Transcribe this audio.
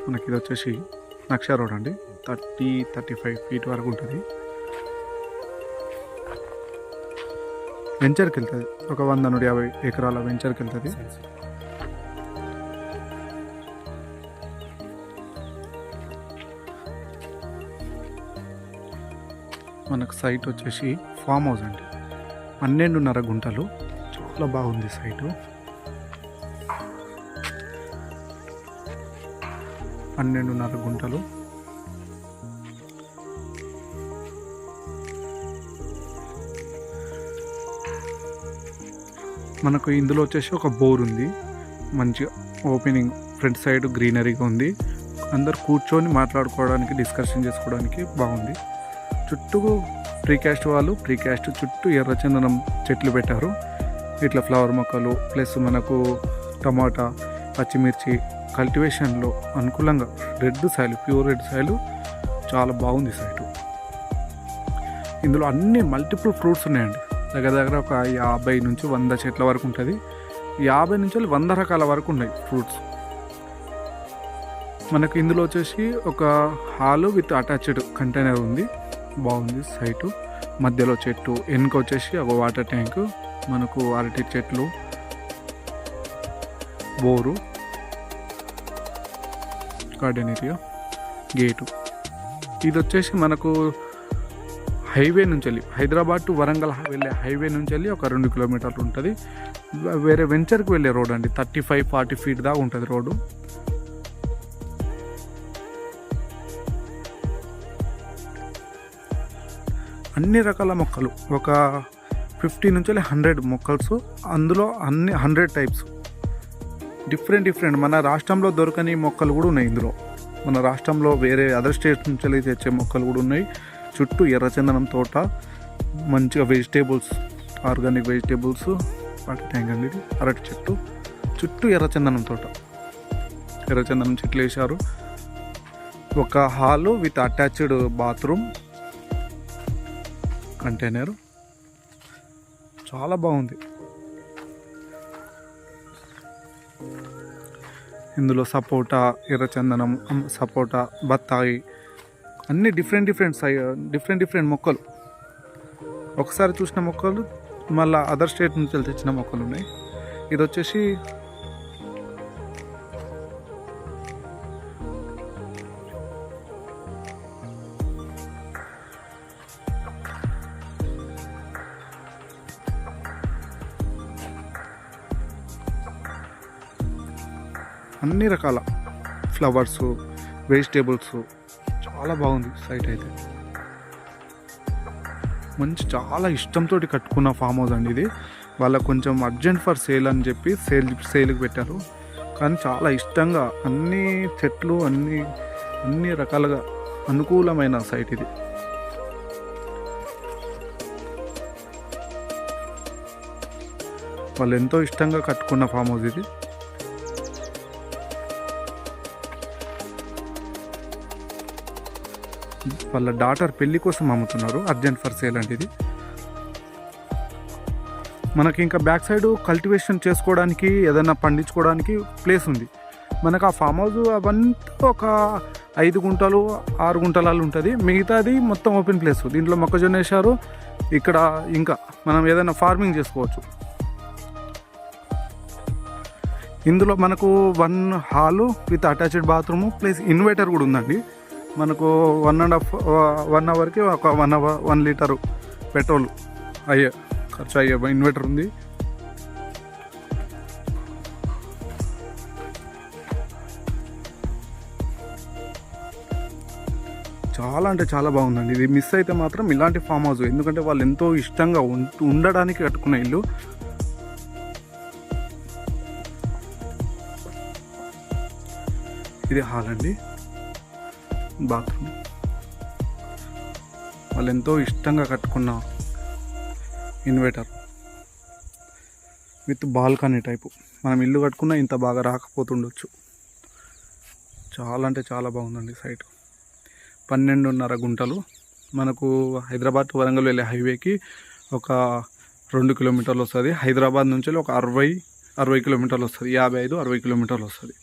మనకి ఇది వచ్చేసి నక్షా రోడ్ అండి. 35 ఫీట్ వరకు ఉంటుంది. వెంచర్కి వెళ్తుంది, ఒక 150 ఎకరాల వెంచర్కి వెళ్తుంది. మనకు సైట్ వచ్చేసి ఫామ్ హౌస్ అండి. 12.5 గుంటలు. చాలా బాగుంది సైటు. 12.5 గుంటలు. మనకు ఇందులో వచ్చేసి ఒక బోర్ ఉంది. మంచిగా ఓపెనింగ్, ఫ్రంట్ సైడ్ గ్రీనరీగా ఉంది. అందరు కూర్చొని మాట్లాడుకోవడానికి, డిస్కషన్ చేసుకోవడానికి బాగుంది. చుట్టూ ప్రీకాస్ట్ వాళ్ళు, ప్రీకాస్ట్ చుట్టూ ఎర్రచందనం చెట్లు పెట్టారు. ఇట్లా ఫ్లవర్ మొక్కలు ప్లస్ మనకు టమాటా, పచ్చిమిర్చి కల్టివేషన్లో అనుకూలంగా red soil, pure red soil. చాలా బాగుంది సైటు. ఇందులో అన్ని మల్టిపుల్ ఫ్రూట్స్ ఉన్నాయండి. దగ్గర ఒక 50 నుంచి 100 చెట్ల వరకు ఉంటుంది. 50 నుంచి 100 రకాల వరకు ఉన్నాయి ఫ్రూట్స్. మనకు ఇందులో వచ్చేసి ఒక హాలు విత్ అటాచ్డ్ కంటైనర్ ఉంది. బాగుంది సైటు. మధ్యలో చెట్టు, వెనుక వచ్చేసి ఒక వాటర్ ట్యాంకు, మనకు అరటి చెట్లు, బోరు, గార్డెన్ ఏరియా, గేటు. ఇది వచ్చేసి మనకు హైవే నుంచి వెళ్ళి, హైదరాబాద్ టు వరంగల్ వెళ్ళే హైవే నుంచి వెళ్ళి ఒక 2 కిలోమీటర్లు ఉంటుంది. వేరే వెంచర్కి వెళ్ళే రోడ్ అండి. 35-40 ఫీట్ దాకా ఉంటుంది రోడ్డు. అన్ని రకాల మొక్కలు, ఒక 50 నుంచి 100 మొక్కల్స్. అందులో 100 టైప్స్, డిఫరెంట్ మన రాష్ట్రంలో దొరకని మొక్కలు కూడా ఉన్నాయి ఇందులో. మన రాష్ట్రంలో వేరే అదర్ స్టేట్స్ నుంచి తెచ్చే మొక్కలు కూడా ఉన్నాయి. చుట్టూ ఎర్రచందనం తోట, మంచిగా వెజిటేబుల్స్, ఆర్గానిక్ వెజిటేబుల్స్, వాటి ట్యాంక్ అండి. అరటి చెట్టు చుట్టూ ఎర్రచందనం తోట, ఎర్రచందనం చెట్లు వేశారు. ఒక hall with attached bathroom, container. చాలా బాగుంది. ఇందులో సపోటా, ఎర్రచందనం, సపోటా, బత్తాయి, అన్ని డిఫరెంట్ మొక్కలు. ఒకసారి చూసిన మొక్కలు మళ్ళీ అదర్ స్టేట్ నుంచి తెచ్చిన మొక్కలు ఉన్నాయి. ఇది వచ్చేసి అన్ని రకాల ఫ్లవర్స్, వెజిటేబుల్స్. చాలా బాగుంది సైట్ అయితే. మంచి, చాలా ఇష్టంతో కట్టుకున్న ఫామ్ హౌస్ అండి ఇది. వాళ్ళకు కొంచెం అర్జెంట్ ఫర్ సేల్ అని చెప్పి సేల్కి పెట్టారు. కానీ చాలా ఇష్టంగా అన్ని చెట్లు, అన్ని రకాలుగా అనుకూలమైన సైట్ ఇది. వాళ్ళు ఎంతో ఇష్టంగా కట్టుకున్న ఫామ్ హౌస్ ఇది. వాళ్ళ డాటర్ పెళ్లి కోసం అమ్ముతున్నారు. అర్జెంట్ ఫర్ సేల్ అంటే ఇది. మనకి ఇంకా బ్యాక్ సైడ్ కల్టివేషన్ చేసుకోవడానికి, ఏదైనా పండించుకోవడానికి ప్లేస్ ఉంది. మనకు ఆ ఫామ్ హౌస్ అవంతా ఒక 5 గుంటలు 6 గుంటలలో ఉంటుంది. మిగతాది మొత్తం ఓపెన్ ప్లేస్. దీంట్లో మొక్కజొన్న వేశారు. ఇక్కడ ఇంకా మనం ఏదైనా ఫార్మింగ్ చేసుకోవచ్చు. ఇందులో మనకు 1 hall with attached bathroom plus inverter కూడా ఉందండి. మనకు 1 అవర్కి ఒక 1 లీటరు పెట్రోల్ ఖర్చు అయ్యే ఇన్వర్టర్ ఉంది. చాలా అంటే చాలా బాగుందండి. ఇది మిస్ అయితే మాత్రం ఇలాంటి ఫామ్ హౌస్, ఎందుకంటే వాళ్ళు ఎంతో ఇష్టంగా ఉండడానికి కట్టుకున్న ఇల్లు. ఇది హాల్ అండి, బాత్రూమ్. వాళ్ళు ఎంతో ఇష్టంగా కట్టుకున్న ఇన్వర్టర్ విత్ బాల్కనీ టైపు. మనం ఇల్లు కట్టుకున్నా ఇంత బాగా రాకపోతుండొచ్చు. చాలా అంటే చాలా బాగుందండి సైట్. 12.5 గుంటలు. మనకు హైదరాబాద్ టు వరంగల్ వెళ్ళే హైవేకి ఒక 2 కిలోమీటర్లు వస్తుంది. హైదరాబాద్ నుంచి ఒక 60 కిలోమీటర్లు వస్తుంది. 55-60 కిలోమీటర్లు వస్తుంది.